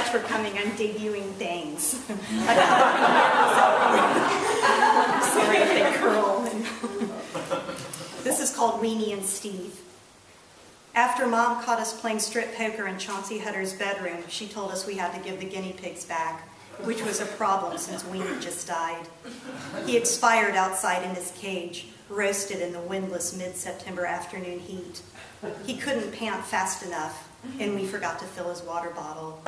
much for coming. I'm debuting bangs. Sorry if they curl. This is called Weenie and Steve. After Mom caught us playing strip poker in Chauncey Hutter's bedroom, she told us we had to give the guinea pigs back, which was a problem since Weenie just died. He expired outside in his cage, roasted in the windless mid-September afternoon heat. He couldn't pant fast enough, and we forgot to fill his water bottle.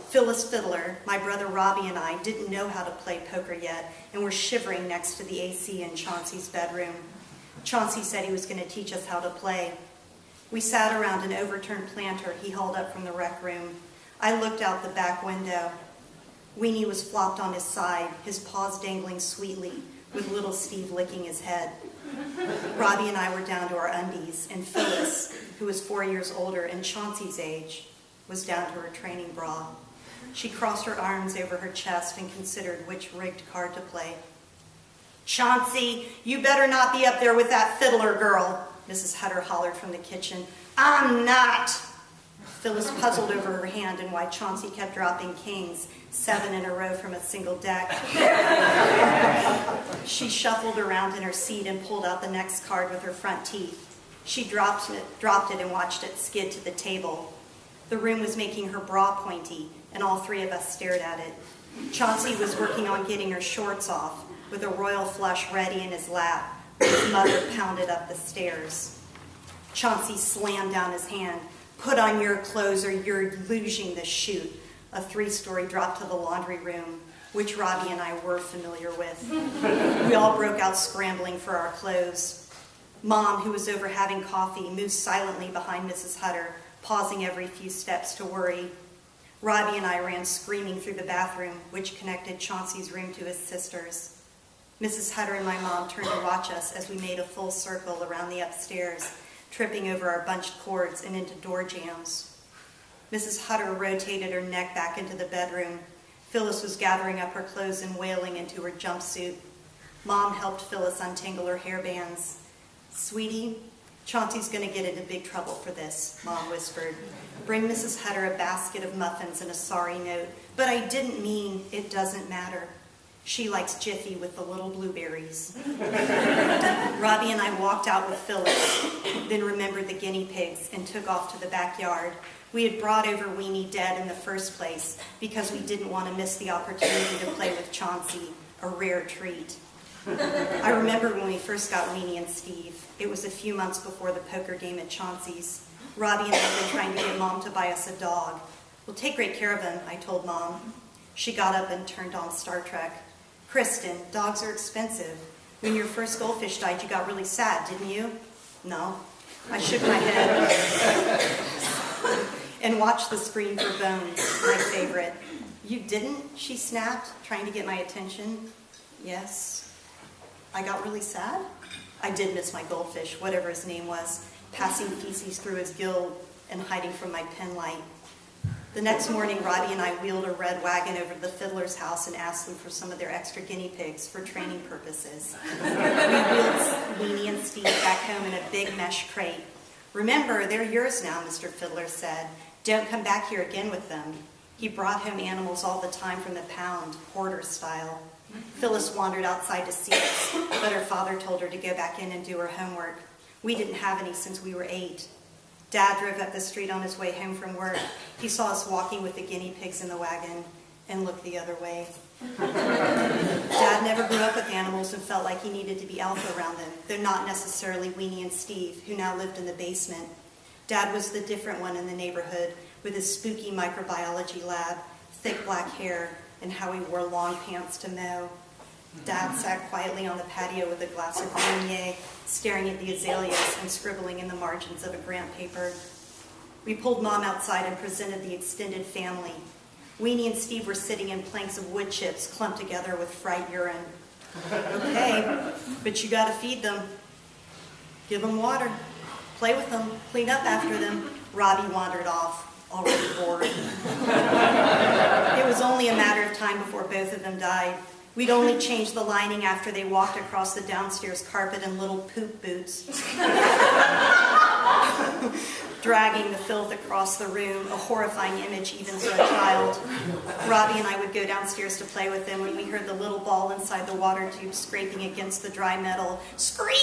Phyllis Fiddler, my brother Robbie, and I didn't know how to play poker yet, and were shivering next to the AC in Chauncey's bedroom. Chauncey said he was going to teach us how to play. We sat around an overturned planter he hauled up from the rec room. I looked out the back window. Weenie was flopped on his side, his paws dangling sweetly, with little Steve licking his head. Robbie and I were down to our undies, and Phyllis, who was 4 years older and Chauncey's age, was down to her training bra. She crossed her arms over her chest and considered which rigged card to play. "Chauncey, you better not be up there with that fiddler girl," Mrs. Hutter hollered from the kitchen. "I'm not." Phyllis puzzled over her hand and why Chauncey kept dropping kings, 7 in a row from a single deck. She shuffled around in her seat and pulled out the next card with her front teeth. She dropped it and watched it skid to the table. The room was making her bra pointy, and all 3 of us stared at it. Chauncey was working on getting her shorts off, with a royal flush ready in his lap, when his mother pounded up the stairs. Chauncey slammed down his hand. "Put on your clothes or you're losing the chute." A 3-story drop to the laundry room, which Robbie and I were familiar with. We all broke out scrambling for our clothes. Mom, who was over having coffee, moved silently behind Mrs. Hutter, pausing every few steps to worry. Robbie and I ran screaming through the bathroom, which connected Chauncey's room to his sister's. Mrs. Hutter and my mom turned to watch us as we made a full circle around the upstairs, tripping over our bunched cords and into door jambs. Mrs. Hutter rotated her neck back into the bedroom. Phyllis was gathering up her clothes and wailing into her jumpsuit. Mom helped Phyllis untangle her hairbands. "Sweetie, Chauncey's going to get into big trouble for this," Mom whispered. "Bring Mrs. Hutter a basket of muffins and a sorry note. But I didn't mean it doesn't matter. She likes Jiffy with the little blueberries." Robbie and I walked out with Phyllis, then remembered the guinea pigs and took off to the backyard. We had brought over Weenie dead in the first place because we didn't want to miss the opportunity to play with Chauncey, a rare treat. I remember when we first got Weenie and Steve. It was a few months before the poker game at Chauncey's. Robbie and I had been trying to get Mom to buy us a dog. "We'll take great care of him," I told Mom. She got up and turned on Star Trek. "Kristen, dogs are expensive. When your first goldfish died, you got really sad, didn't you?" "No." I shook my head and watched the screen for Bones, my favorite. "You didn't?" she snapped, trying to get my attention. "Yes." I got really sad? I did miss my goldfish, whatever his name was, passing feces through his gill and hiding from my pen light. The next morning, Robbie and I wheeled a red wagon over to the Fiddler's house and asked them for some of their extra guinea pigs for training purposes. We wheeled Weenie and Steve back home in a big mesh crate. "Remember, they're yours now," Mr. Fiddler said. "Don't come back here again with them." He brought home animals all the time from the pound, hoarder style. Phyllis wandered outside to see us, but her father told her to go back in and do her homework. We didn't have any since we were 8. Dad drove up the street on his way home from work. He saw us walking with the guinea pigs in the wagon and looked the other way. Dad never grew up with animals and felt like he needed to be alpha around them, though not necessarily Weenie and Steve, who now lived in the basement. Dad was the different one in the neighborhood, with his spooky microbiology lab, thick black hair, and how he wore long pants to mow. Dad sat quietly on the patio with a glass of Viognier, staring at the azaleas and scribbling in the margins of a grant paper. We pulled Mom outside and presented the extended family. Weenie and Steve were sitting in planks of wood chips clumped together with fright urine. "Okay, but you gotta feed them. Give them water. Play with them. Clean up after them." Robbie wandered off, already bored. It was only a matter of time before both of them died. We'd only changed the lining after they walked across the downstairs carpet in little poop boots. dragging the filth across the room, a horrifying image even for a child. Robbie and I would go downstairs to play with them when we heard the little ball inside the water tube scraping against the dry metal. Screech!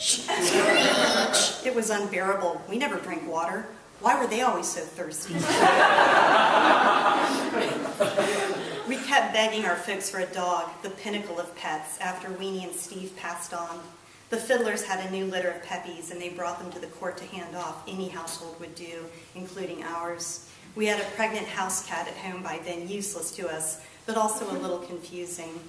Screech! It was unbearable. We never drank water. Why were they always so thirsty? We kept begging our folks for a dog, the pinnacle of pets, after Weenie and Steve passed on. The Fiddlers had a new litter of puppies, and they brought them to the court to hand off. Any household would do, including ours. We had a pregnant house cat at home by then, useless to us, but also a little confusing.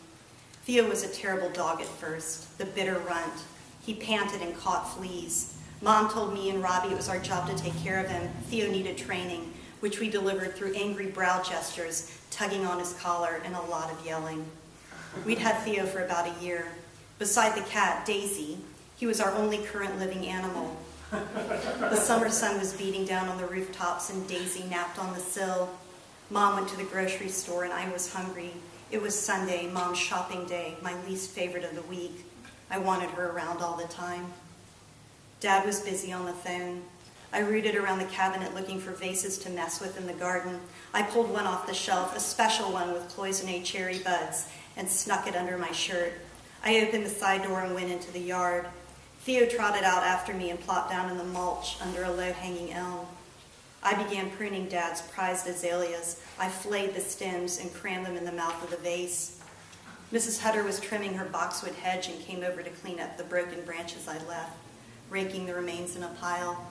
Theo was a terrible dog at first, the bitter runt. He panted and caught fleas. Mom told me and Robbie it was our job to take care of him. Theo needed training, which we delivered through angry brow gestures, tugging on his collar, and a lot of yelling. We'd had Theo for about a year. Beside the cat, Daisy, he was our only current living animal. The summer sun was beating down on the rooftops, and Daisy napped on the sill. Mom went to the grocery store, and I was hungry. It was Sunday, Mom's shopping day, my least favorite of the week. I wanted her around all the time. Dad was busy on the phone. I rooted around the cabinet looking for vases to mess with in the garden. I pulled one off the shelf, a special one with cloisonne cherry buds, and snuck it under my shirt. I opened the side door and went into the yard. Theo trotted out after me and plopped down in the mulch under a low-hanging elm. I began pruning Dad's prized azaleas. I flayed the stems and crammed them in the mouth of the vase. Mrs. Hutter was trimming her boxwood hedge and came over to clean up the broken branches I'd left, raking the remains in a pile.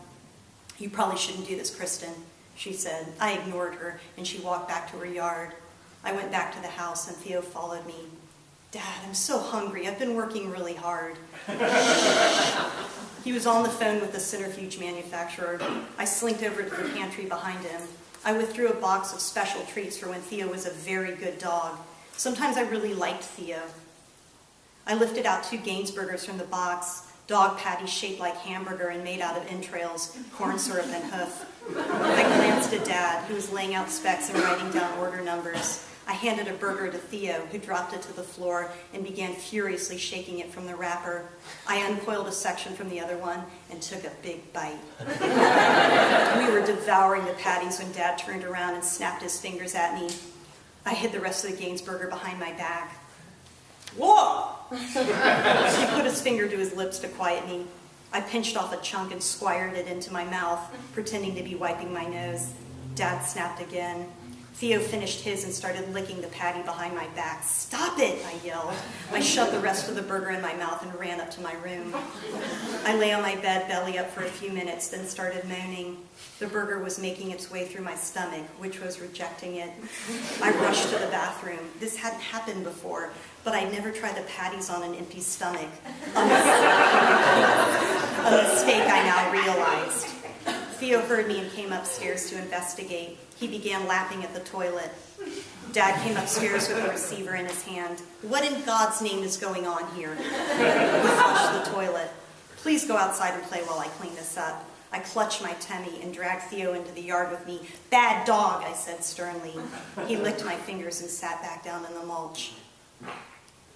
"You probably shouldn't do this, Kristen," she said. I ignored her, and she walked back to her yard. I went back to the house, and Theo followed me. "Dad, I'm so hungry. I've been working really hard." He was on the phone with the centrifuge manufacturer. I slinked over to the pantry behind him. I withdrew a box of special treats for when Theo was a very good dog. Sometimes I really liked Theo. I lifted out 2 Gainsburgers from the box, dog patties shaped like hamburger and made out of entrails, corn syrup, and hoof. I glanced at Dad, who was laying out specs and writing down order numbers. I handed a burger to Theo, who dropped it to the floor and began furiously shaking it from the wrapper. I uncoiled a section from the other one and took a big bite. We were devouring the patties when Dad turned around and snapped his fingers at me. I hid the rest of the Gainsburger behind my back. "Whoa!" He put his finger to his lips to quiet me. I pinched off a chunk and squired it into my mouth, pretending to be wiping my nose. Dad snapped again. Theo finished his and started licking the patty behind my back. "Stop it!" I yelled. I shoved the rest of the burger in my mouth and ran up to my room. I lay on my bed, belly up, for a few minutes, then started moaning. The burger was making its way through my stomach, which was rejecting it. I rushed to the bathroom. This hadn't happened before, but I'd never tried the patties on an empty stomach. A mistake I now realized. Theo heard me and came upstairs to investigate. He began lapping at the toilet. Dad came upstairs with a receiver in his hand. "What in God's name is going on here?" He flushed the toilet. "Please go outside and play while I clean this up." I clutched my tummy and dragged Theo into the yard with me. "Bad dog," I said sternly. He licked my fingers and sat back down in the mulch.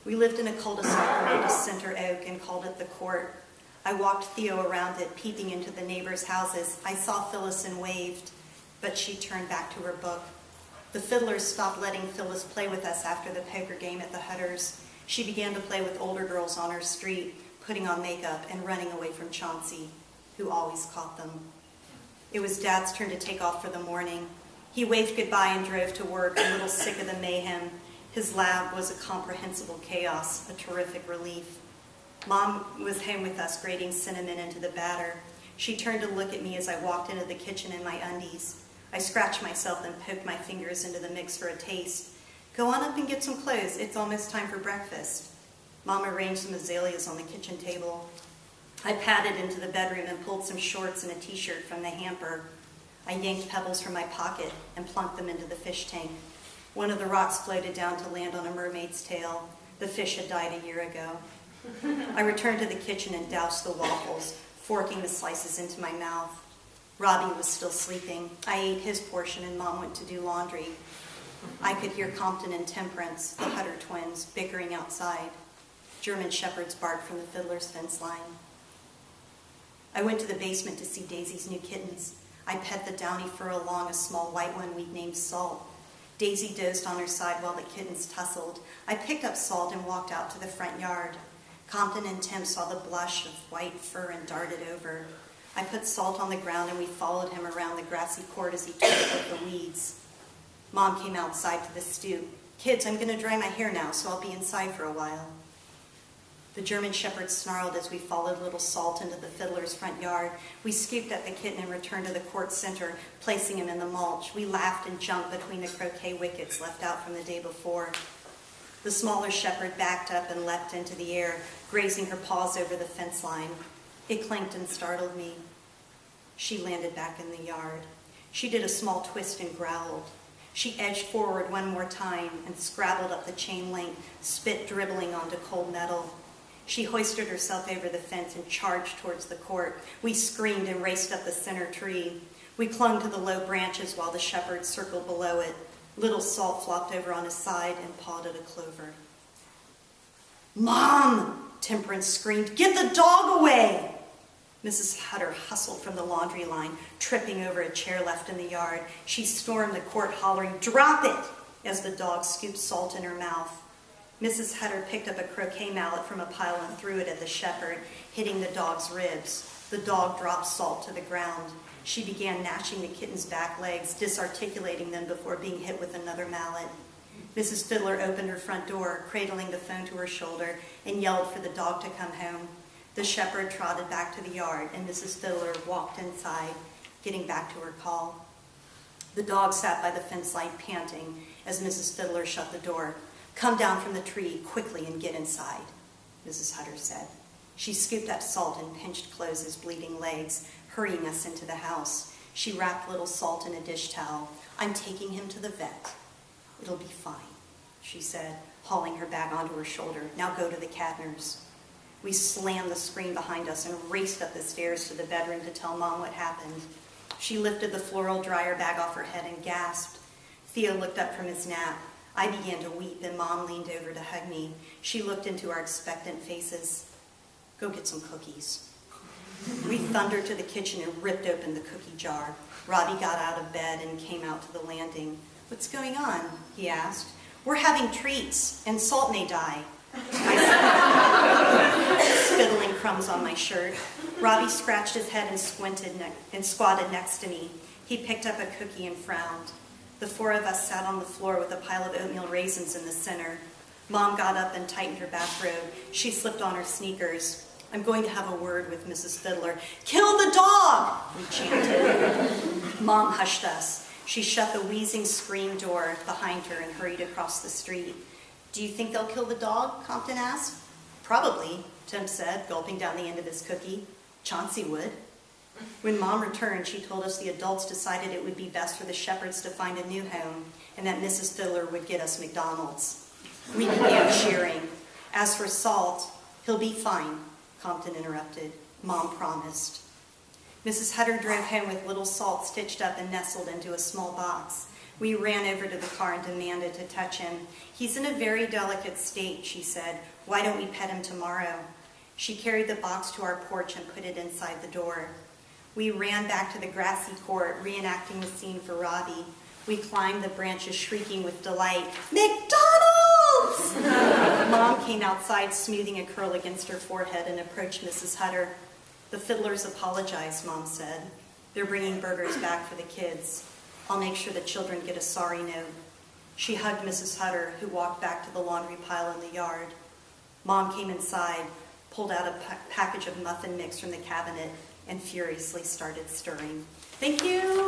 We lived in a cul-de-sac around a center oak and called it the court. I walked Theo around it, peeping into the neighbors' houses. I saw Phyllis and waved, but she turned back to her book. The Fiddlers stopped letting Phyllis play with us after the poker game at the Hutters. She began to play with older girls on her street, putting on makeup and running away from Chauncey, who always caught them. It was Dad's turn to take off for the morning. He waved goodbye and drove to work, a little sick of the mayhem. His lab was a comprehensible chaos, a terrific relief. Mom was home with us, grating cinnamon into the batter. She turned to look at me as I walked into the kitchen in my undies. I scratched myself and poked my fingers into the mix for a taste. "Go on up and get some clothes. It's almost time for breakfast." Mom arranged some azaleas on the kitchen table. I padded into the bedroom and pulled some shorts and a t-shirt from the hamper. I yanked pebbles from my pocket and plunked them into the fish tank. One of the rocks floated down to land on a mermaid's tail. The fish had died a year ago. I returned to the kitchen and doused the waffles, forking the slices into my mouth. Robbie was still sleeping. I ate his portion and Mom went to do laundry. I could hear Compton and Temperance, the Hutter twins, bickering outside. German shepherds barked from the Fiddlers' fence line. I went to the basement to see Daisy's new kittens. I pet the downy fur along a small white one we'd named Salt. Daisy dozed on her side while the kittens tussled. I picked up Salt and walked out to the front yard. Compton and Tim saw the blush of white fur and darted over. I put Salt on the ground and we followed him around the grassy court as he took out the weeds. Mom came outside to the stoop. Kids, I'm going to dry my hair now, so I'll be inside for a while. The German shepherd snarled as we followed little Salt into the fiddler's front yard. We scooped up the kitten and returned to the court center, placing him in the mulch. We laughed and jumped between the croquet wickets left out from the day before. The smaller shepherd backed up and leapt into the air, grazing her paws over the fence line. It clanked and startled me. She landed back in the yard. She did a small twist and growled. She edged forward one more time and scrabbled up the chain link, spit dribbling onto cold metal. She hoisted herself over the fence and charged towards the court. We screamed and raced up the center tree. We clung to the low branches while the shepherd circled below it. Little Salt flopped over on his side and pawed at a clover. "Mom!" Temperance screamed. "Get the dog away!" Mrs. Hutter hustled from the laundry line, tripping over a chair left in the yard. She stormed the court, hollering, "Drop it!" as the dog scooped Salt in her mouth. Mrs. Hutter picked up a croquet mallet from a pile and threw it at the shepherd, hitting the dog's ribs. The dog dropped Salt to the ground. She began gnashing the kitten's back legs, disarticulating them before being hit with another mallet. Mrs. Fiddler opened her front door, cradling the phone to her shoulder, and yelled for the dog to come home. The shepherd trotted back to the yard, and Mrs. Fiddler walked inside, getting back to her call. The dog sat by the fence line panting as Mrs. Fiddler shut the door. "Come down from the tree quickly and get inside," Mrs. Hutter said. She scooped up Salt and pinched close his bleeding legs, hurrying us into the house. She wrapped little Salt in a dish towel. "I'm taking him to the vet. It'll be fine," she said, hauling her bag onto her shoulder. "Now go to the Kadners." We slammed the screen behind us and raced up the stairs to the bedroom to tell Mom what happened. She lifted the floral dryer bag off her head and gasped. Theo looked up from his nap. I began to weep, and Mom leaned over to hug me. She looked into our expectant faces. "Go get some cookies." We thundered to the kitchen and ripped open the cookie jar. Robbie got out of bed and came out to the landing. "What's going on?" he asked. "We're having treats, and Salt may die," I said, spittling crumbs on my shirt. Robbie scratched his head and squatted next to me. He picked up a cookie and frowned. The four of us sat on the floor with a pile of oatmeal raisins in the center. Mom got up and tightened her bathrobe. She slipped on her sneakers. "I'm going to have a word with Mrs. Fiddler." "Kill the dog!" we chanted. Mom hushed us. She shut the wheezing screen door behind her and hurried across the street. "Do you think they'll kill the dog?" Compton asked. "Probably," Tim said, gulping down the end of his cookie. "Chauncey would." When Mom returned, she told us the adults decided it would be best for the shepherds to find a new home and that Mrs. Fiddler would get us McDonald's. We began cheering. "As for Salt, he'll be fine," Compton interrupted. "Mom promised." Mrs. Hutter drove home with little Salt stitched up and nestled into a small box. We ran over to the car and demanded to touch him. "He's in a very delicate state," she said. "Why don't we pet him tomorrow?" She carried the box to our porch and put it inside the door. We ran back to the grassy court, reenacting the scene for Robbie. We climbed the branches, shrieking with delight, "McDonald's!" Mom came outside, smoothing a curl against her forehead, and approached Mrs. Hutter. "The Fiddlers apologized," Mom said. "They're bringing burgers back for the kids. I'll make sure the children get a sorry note." She hugged Mrs. Hutter, who walked back to the laundry pile in the yard. Mom came inside, pulled out a package of muffin mix from the cabinet, and furiously started stirring. Thank you.